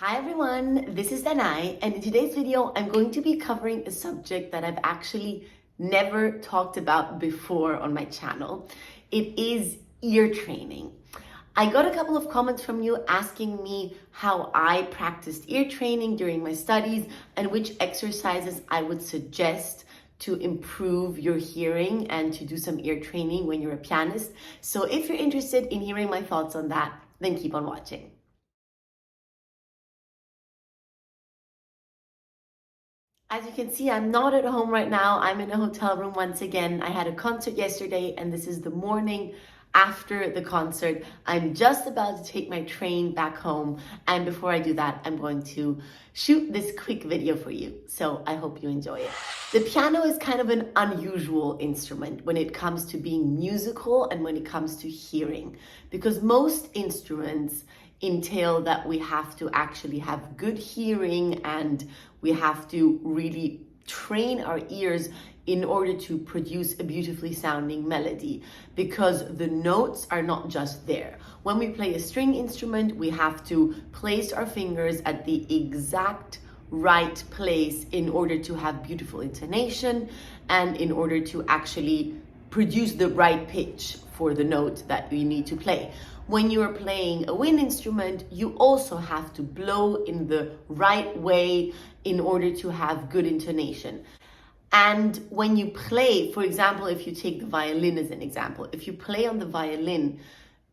Hi everyone, this is Danai, and in today's video I'm going to be covering a subject that I've actually never talked about before on my channel. It is ear training. I got a couple of comments from you asking me how I practiced ear training during my studies and which exercises I would suggest to improve your hearing and to do some ear training when you're a pianist. So if you're interested in hearing my thoughts on that, then keep on watching. As you can see, I'm not at home right now. I'm in a hotel room once again. I had a concert yesterday and this is the morning after the concert. I'm just about to take my train back home. And before I do that, I'm going to shoot this quick video for you. So I hope you enjoy it. The piano is kind of an unusual instrument when it comes to being musical and when it comes to hearing, because most instruments entail that we have to actually have good hearing and we have to really train our ears in order to produce a beautifully sounding melody, because the notes are not just there. When we play a string instrument, we have to place our fingers at the exact right place in order to have beautiful intonation and in order to actually produce the right pitch for the note that we need to play. When you are playing a wind instrument, you also have to blow in the right way in order to have good intonation. And when you play, for example, if you take the violin as an example, if you play on the violin,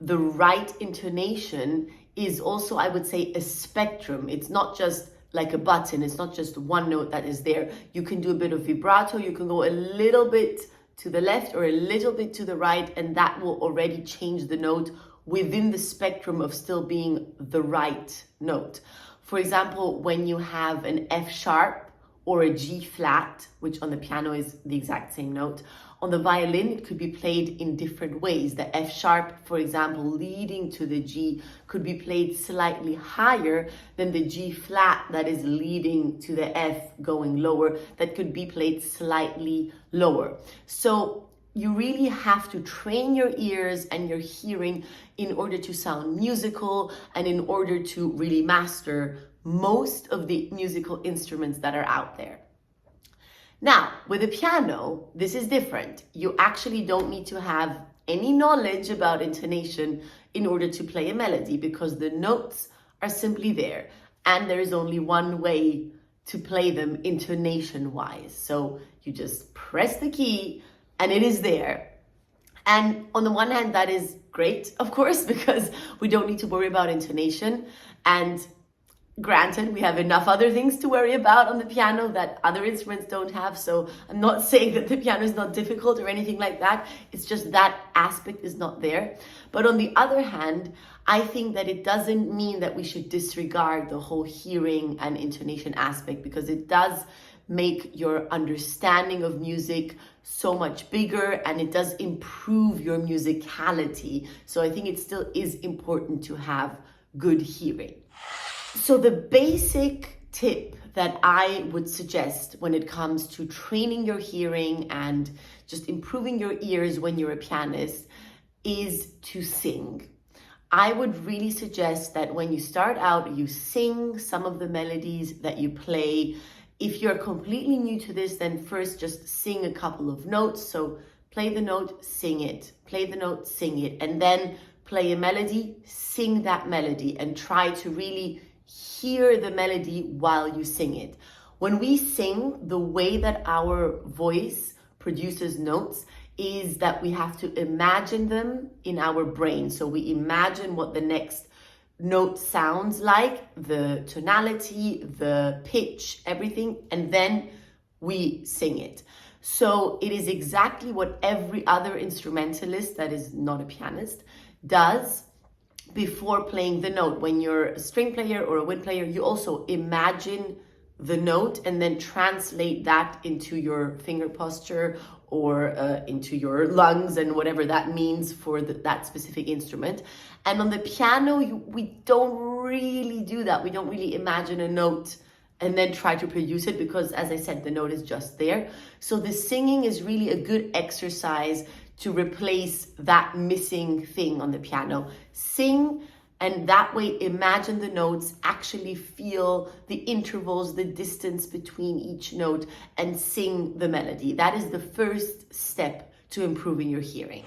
the right intonation is also, I would say, a spectrum. It's not just like a button. It's not just one note that is there. You can do a bit of vibrato. You can go a little bit to the left or a little bit to the right, and that will already change the note within the spectrum of still being the right note. For example, when you have an F sharp or a G flat, which on the piano is the exact same note, on the violin it could be played in different ways. The F sharp, for example, leading to the G could be played slightly higher than the G flat that is leading to the F going lower, that could be played slightly lower. So you really have to train your ears and your hearing in order to sound musical and in order to really master most of the musical instruments that are out there. Now, with a piano, this is different. You actually don't need to have any knowledge about intonation in order to play a melody, because the notes are simply there and there is only one way to play them intonation-wise. So you just press the key and it is there. And on the one hand, that is great, of course, because we don't need to worry about intonation. And granted, we have enough other things to worry about on the piano that other instruments don't have. So I'm not saying that the piano is not difficult or anything like that. It's just that aspect is not there. But on the other hand, I think that it doesn't mean that we should disregard the whole hearing and intonation aspect, because it does make your understanding of music so much bigger and it does improve your musicality. So I think it still is important to have good hearing. So the basic tip that I would suggest when it comes to training your hearing and just improving your ears when you're a pianist is to sing. I would really suggest that when you start out, you sing some of the melodies that you play. If you're completely new to this, then first just sing a couple of notes. So play the note, sing it, play the note, sing it, and then play a melody, sing that melody, and try to really hear the melody while you sing it. When we sing, the way that our voice produces notes is that we have to imagine them in our brain. So we imagine what the next note sounds like, the tonality, the pitch, everything, and then we sing it. So it is exactly what every other instrumentalist that is not a pianist does before playing the note. When you're a string player or a wind player, you also imagine the note and then translate that into your finger posture or into your lungs and whatever that means for that specific instrument. And on the piano, we don't really do that. We don't really imagine a note and then try to produce it, because as I said, the note is just there. So the singing is really a good exercise to replace that missing thing on the piano. Sing And that way, imagine the notes, actually feel the intervals, the distance between each note, and sing the melody. That is the first step to improving your hearing.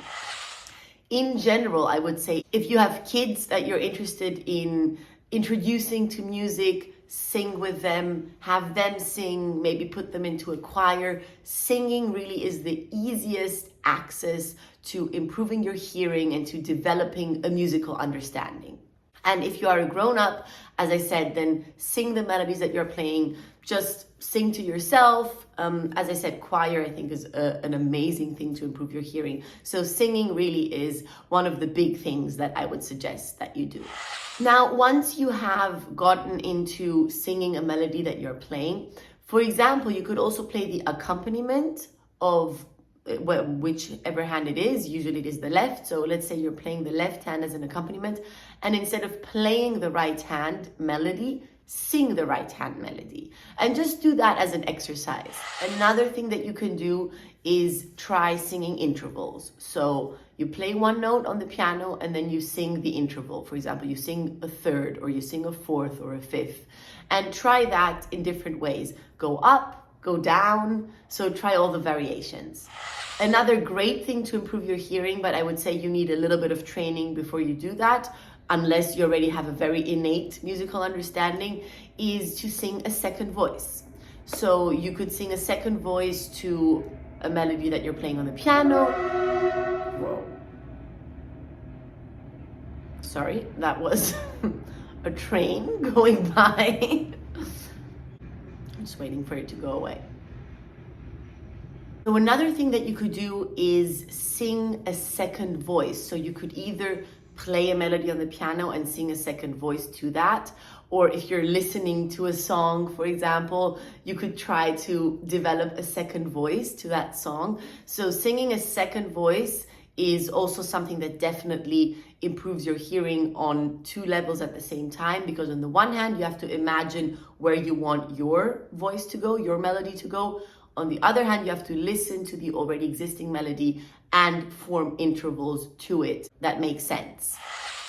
In general, I would say if you have kids that you're interested in introducing to music, sing with them, have them sing, maybe put them into a choir. Singing really is the easiest access to improving your hearing and to developing a musical understanding. And if you are a grown-up, as I said, then sing the melodies that you're playing. Just sing to yourself. As I said, choir I think is an amazing thing to improve your hearing. So singing really is one of the big things that I would suggest that you do. Now, once you have gotten into singing a melody that you're playing, for example, you could also play the accompaniment of whichever hand it is. Usually it is the left. So let's say you're playing the left hand as an accompaniment, and instead of playing the right hand melody, sing the right hand melody, and just do that as an exercise. Another thing that you can do is try singing intervals. So you play one note on the piano and then you sing the interval. For example, you sing a third, or you sing a fourth or a fifth, and try that in different ways. Go up, go down. So try all the variations. Another great thing to improve your hearing, but I would say you need a little bit of training before you do that, unless you already have a very innate musical understanding, is to sing a second voice. So you could sing a second voice to a melody that you're playing on the piano. Whoa. Sorry, that was a train going by. I'm just waiting for it to go away. So another thing that you could do is sing a second voice. So you could either play a melody on the piano and sing a second voice to that, or if you're listening to a song, for example, you could try to develop a second voice to that song. So singing a second voice is also something that definitely improves your hearing on two levels at the same time, because on the one hand, you have to imagine where you want your voice to go, your melody to go. On the other hand, you have to listen to the already existing melody and form intervals to it that make sense.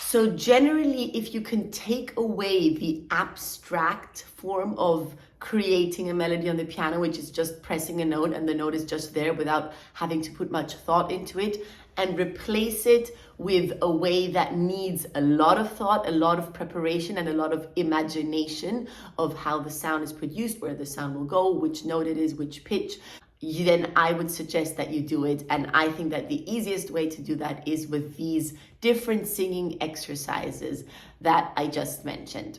So generally, if you can take away the abstract form of creating a melody on the piano, which is just pressing a note and the note is just there without having to put much thought into it, and replace it with a way that needs a lot of thought, a lot of preparation, and a lot of imagination of how the sound is produced, where the sound will go, which note it is, which pitch, then I would suggest that you do it. And I think that the easiest way to do that is with these different singing exercises that I just mentioned.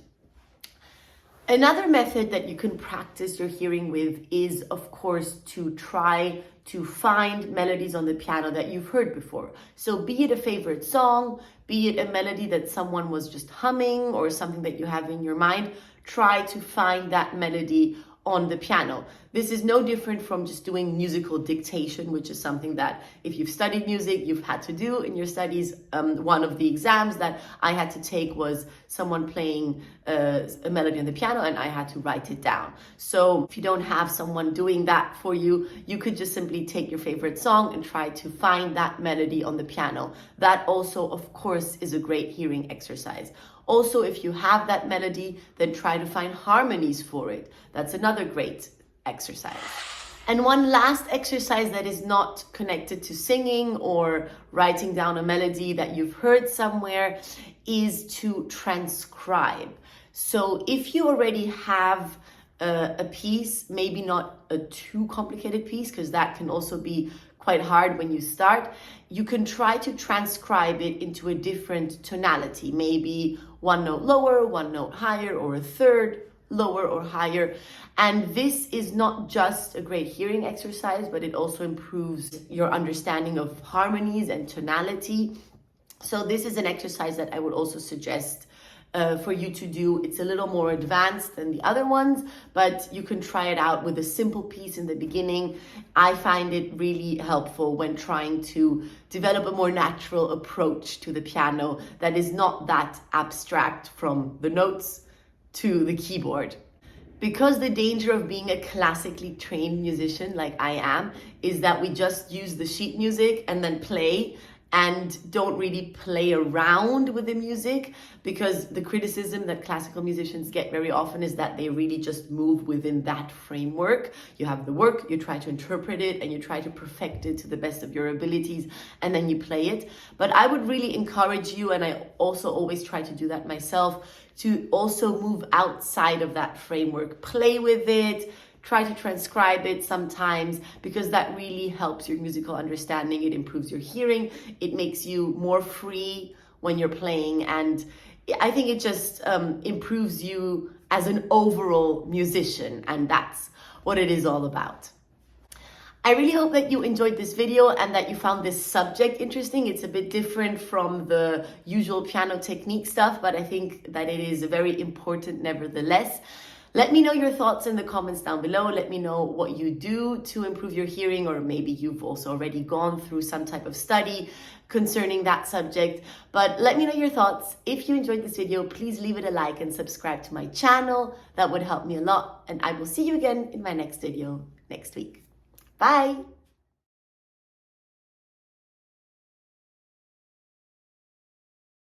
Another method that you can practice your hearing with is, of course, to try to find melodies on the piano that you've heard before. So be it a favorite song, be it a melody that someone was just humming or something that you have in your mind, try to find that melody on the piano. This is no different from just doing musical dictation, which is something that if you've studied music, you've had to do in your studies. One of the exams that I had to take was someone playing a melody on the piano and I had to write it down. So if you don't have someone doing that for you, you could just simply take your favorite song and try to find that melody on the piano. That also, of course, is a great hearing exercise. Also, if you have that melody, then try to find harmonies for it. That's another great exercise. And one last exercise that is not connected to singing or writing down a melody that you've heard somewhere is to transcribe. So if you already have a piece, maybe not a too complicated piece, because that can also be quite hard when you start, you can try to transcribe it into a different tonality, maybe one note lower, one note higher, or a third lower or higher. And this is not just a great hearing exercise, but it also improves your understanding of harmonies and tonality. So this is an exercise that I would also suggest for you to do. It's a little more advanced than the other ones, but you can try it out with a simple piece in the beginning. I find it really helpful when trying to develop a more natural approach to the piano that is not that abstract from the notes to the keyboard. Because the danger of being a classically trained musician like I am is that we just use the sheet music and then play, and don't really play around with the music, because the criticism that classical musicians get very often is that they really just move within that framework. You have the work, you try to interpret it, and you try to perfect it to the best of your abilities, and then you play it. But I would really encourage you, and I also always try to do that myself, to also move outside of that framework. Play with it, try to transcribe it sometimes, because that really helps your musical understanding. It improves your hearing. It makes you more free when you're playing. And I think it just improves you as an overall musician. And that's what it is all about. I really hope that you enjoyed this video and that you found this subject interesting. It's a bit different from the usual piano technique stuff, but I think that it is very important nevertheless. Let me know your thoughts in the comments down below. Let me know what you do to improve your hearing, or maybe you've also already gone through some type of study concerning that subject. But let me know your thoughts. If you enjoyed this video, please leave it a like and subscribe to my channel. That would help me a lot. And I will see you again in my next video next week. Bye.